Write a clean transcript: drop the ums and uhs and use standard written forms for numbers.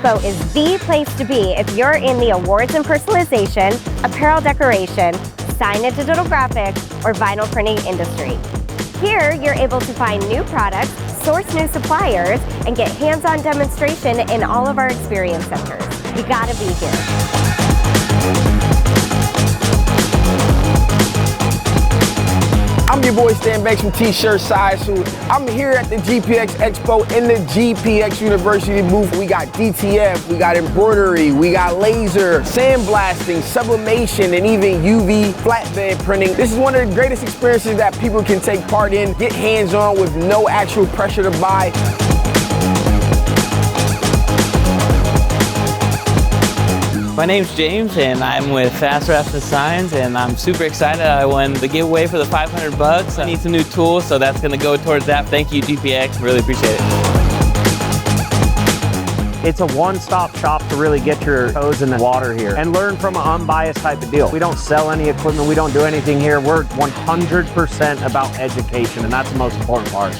Expo is the place to be if you're in the awards and personalization, apparel decoration, sign and digital graphics, or vinyl printing industry. Here, you're able to find new products, source new suppliers, and get hands-on demonstration in all of our experience centers. You gotta be here. I'm your boy Stan Banks from T-Shirt Size Suit. I'm here at the GPX Expo in the GPX University booth. We got DTF, we got embroidery, we got laser, sandblasting, sublimation, and even UV flatbed printing. This is one of the greatest experiences that people can take part in, get hands-on with no actual pressure to buy. My name's James and I'm with Fast Wraps and Signs, and I'm super excited. I won the giveaway for the $500. I need some new tools, so that's gonna go towards that. Thank you, GPX, really appreciate it. It's a one-stop shop to really get your toes in the water here and learn from an unbiased type of deal. We don't sell any equipment, we don't do anything here. We're 100% about education, and that's the most important part.